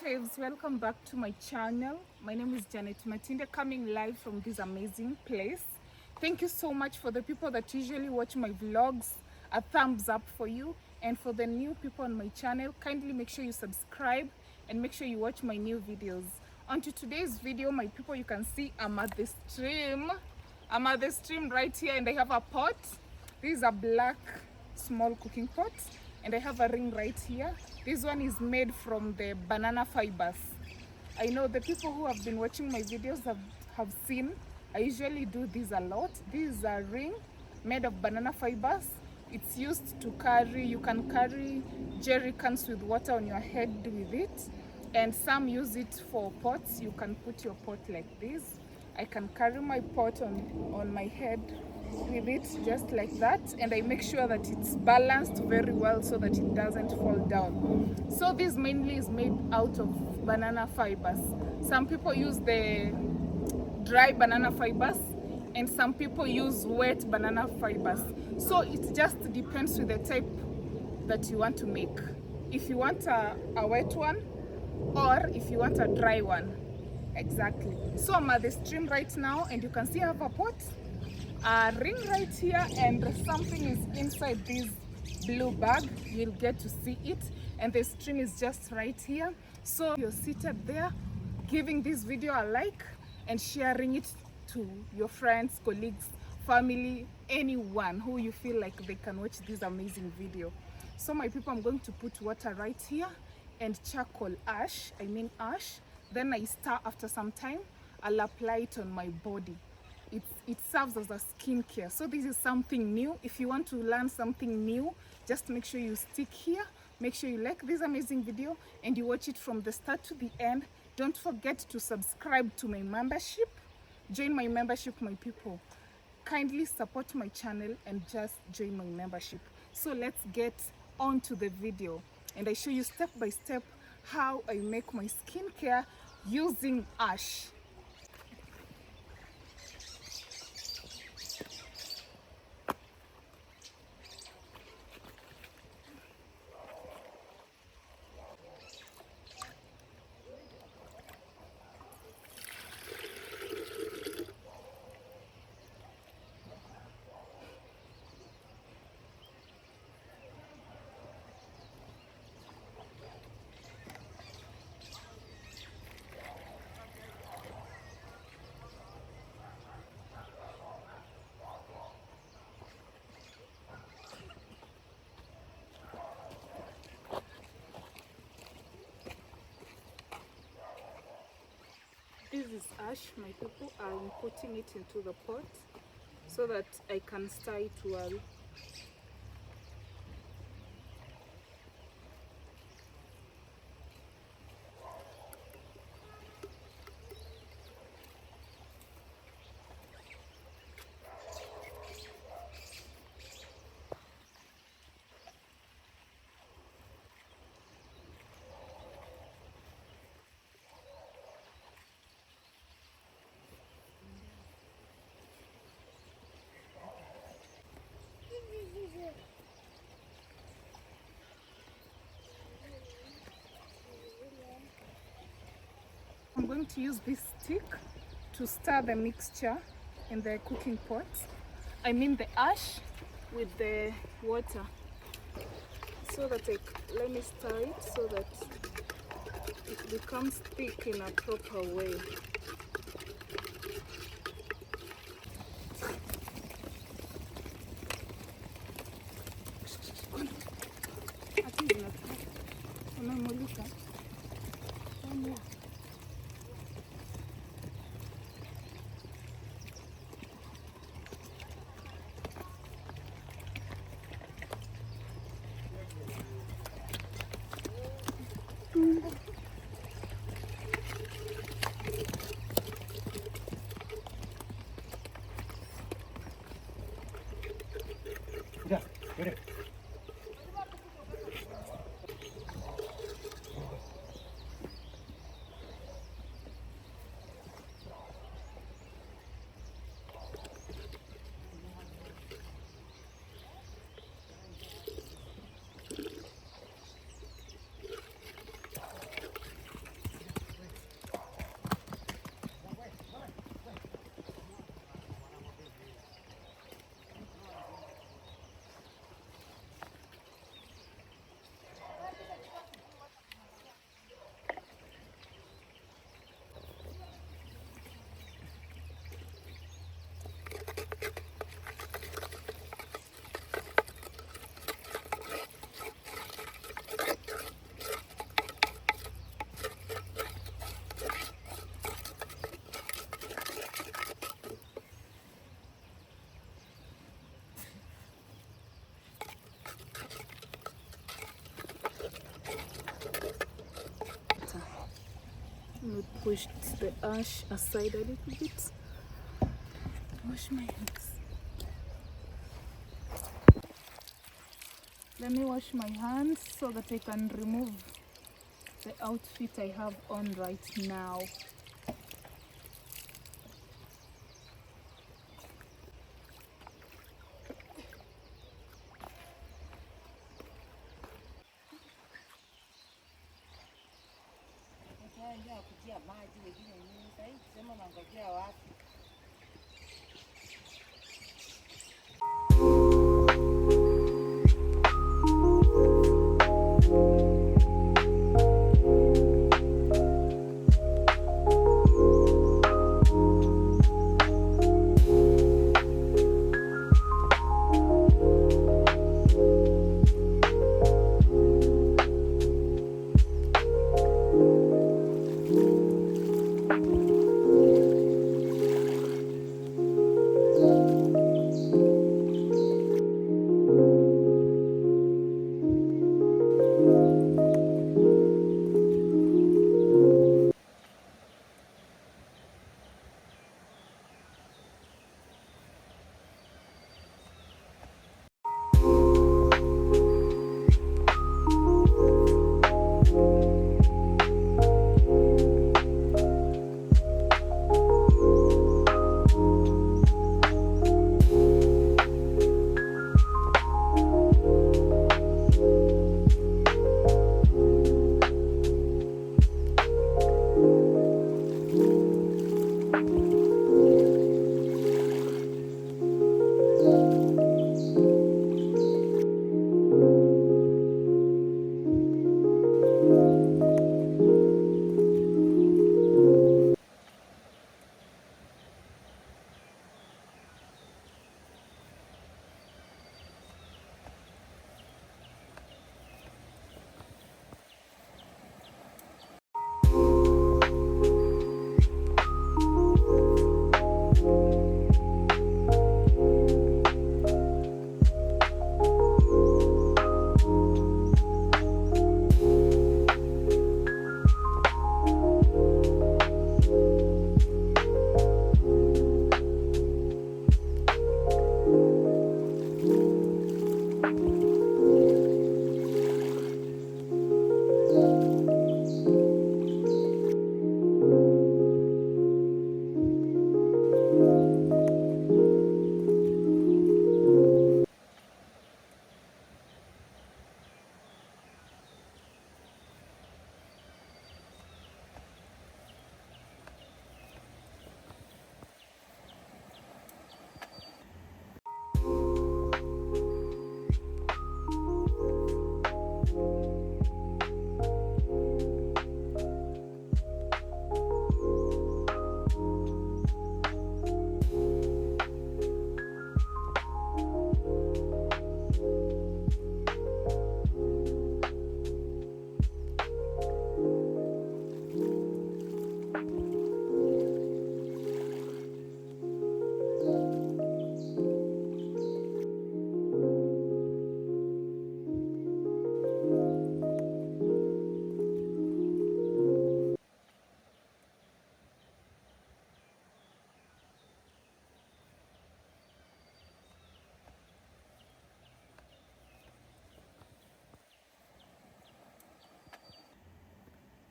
faves, welcome back to my channel. My name is Matinde, coming live from this amazing place. Thank you so much for the people that usually watch my vlogs. A thumbs up for you. And for the new people on my channel, kindly make sure you subscribe and make sure you watch my new videos. On to today's video, my people, you can see I'm at the stream. I'm at the stream right here, and I have a pot. This is a black small cooking pot, and I have a ring right here. This one is made from the banana fibers. I know the people who have been watching my videos have seen I usually do this a lot. This is a ring made of banana fibers. It's used to carry, you can carry jerry cans with water on your head with it, and some use it for pots. You can put your pot like this. I can carry my pot on my head with it just like that, and I make sure that it's balanced very well so that it doesn't fall down. So this mainly is made out of banana fibers. Some people use the dry banana fibers and some people use wet banana fibers. So it just depends with the type that you want to make. If you want a wet one or if you want a dry one. Exactly. So I'm at the stream right now, and you can see I have a pot, a ring right here, and something is inside this blue bag. You'll get to see it, and the stream is just right here. So you're seated there, giving this video a like and sharing it to your friends, colleagues, family, anyone who you feel like they can watch this amazing video. So my people, I'm going to put water right here and charcoal ash, then I stir. After some time, I'll apply it on my body. It serves as a skincare. So this is something new. If you want to learn something new, just make sure you stick here. Make sure you like this amazing video and you watch it from the start to the end. Don't forget to subscribe to my membership. Join my membership, my people. Kindly support my channel and just join my membership. So let's get on to the video, and I show you step by step how I make my skincare using ash. This is ash, my people. I'm putting it into the pot so that I can stir it well. I'm going to use this stick to stir the mixture in the cooking pot. I mean the ash with the water, so that let me stir it so that it becomes thick in a proper way. Yeah, get it. pushed the ash aside a little bit. Wash my hands. Let me wash my hands so that I can remove the outfit I have on right now.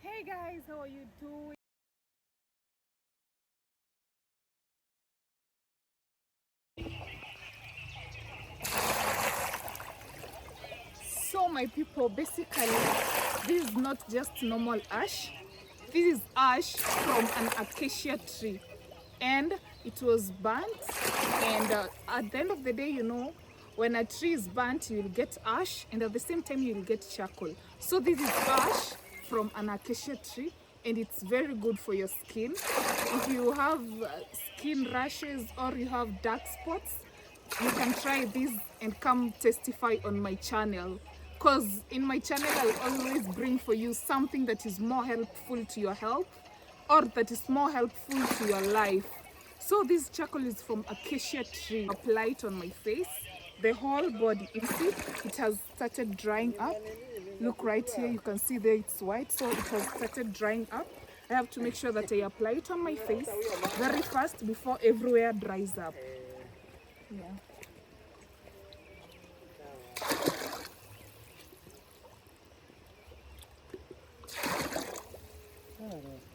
Hey guys, how are you doing? So my people, basically this is not just normal ash. This is ash from an acacia tree, and it was burnt. And at the end of the day, you know, when a tree is burnt, you'll get ash, and at the same time you'll get charcoal. So this is ash from an acacia tree, and it's very good for your skin. If you have skin rashes or you have dark spots, you can try this and come testify on my channel, because in my channel I'll always bring for you something that is more helpful to your health or that is more helpful to your life. So this charcoal is from acacia tree. Apply it on my face, the whole body. You see it has started drying up. Look right here, you can see there it's white, so it has started drying up. I have to make sure that I apply it on my face very fast before everywhere dries up. Yeah.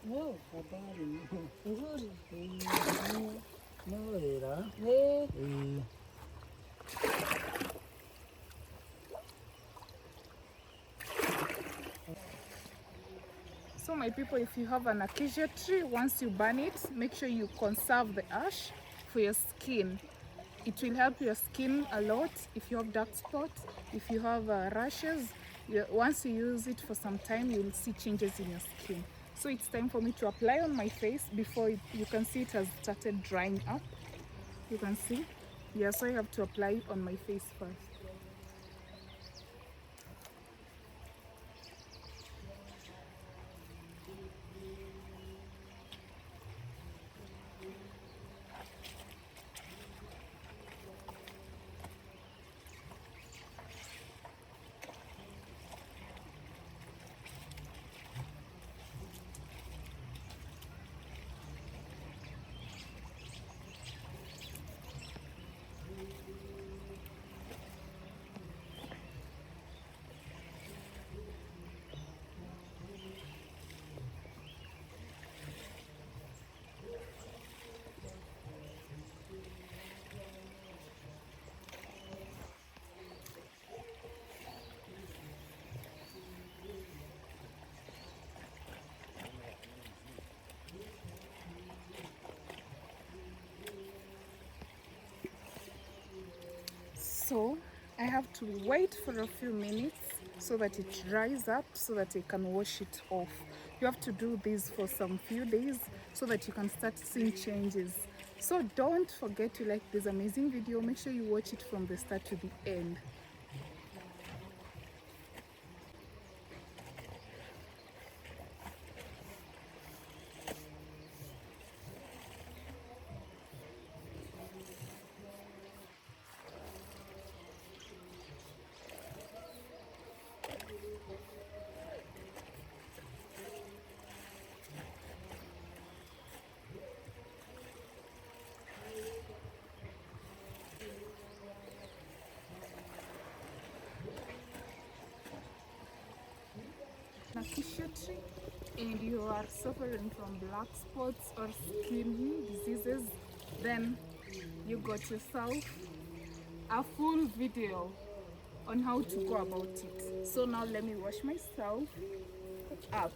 No, habari. Nzuri. No era. So my people, if you have an acacia tree, once you burn it, make sure you conserve the ash for your skin. It will help your skin a lot if you have dark spots, if you have rashes. Once you use it for some time, you will see changes in your skin. So it's time for me to apply on my face before you can see it has started drying up. You can see. Yeah, so I have to apply it on my face first. So I have to wait for a few minutes so that it dries up so that I can wash it off. You have to do this for some few days so that you can start seeing changes. So don't forget to like this amazing video. Make sure you watch it from the start to the end. Acacia tree and you are suffering from black spots or skin diseases, then you got yourself a full video on how to go about it. So now let me wash myself up.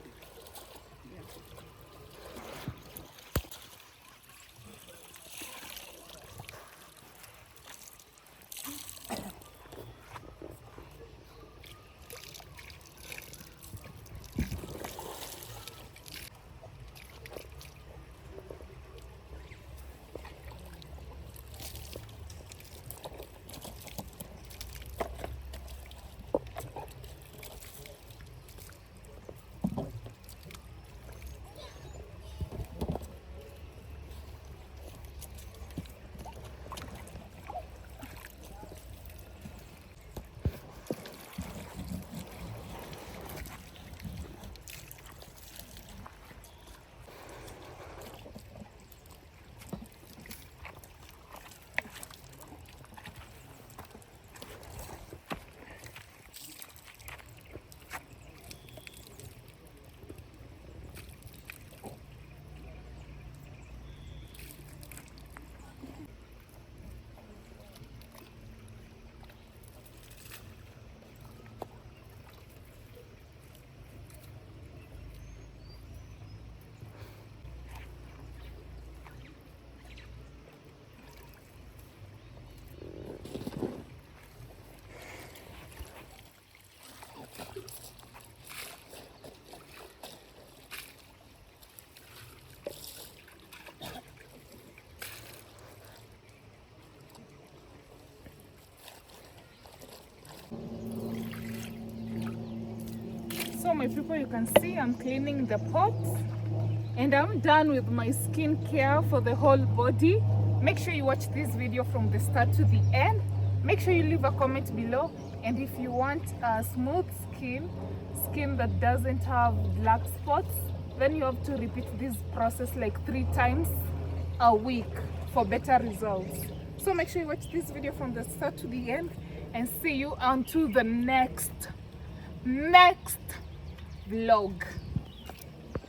So my people, you can see I'm cleaning the pots and I'm done with my skincare for the whole body. Make sure you watch this video from the start to the end. Make sure you leave a comment below, and if you want a smooth skin that doesn't have black spots, then you have to repeat this process like 3 times a week for better results. So make sure you watch this video from the start to the end, and see you until the next vlog.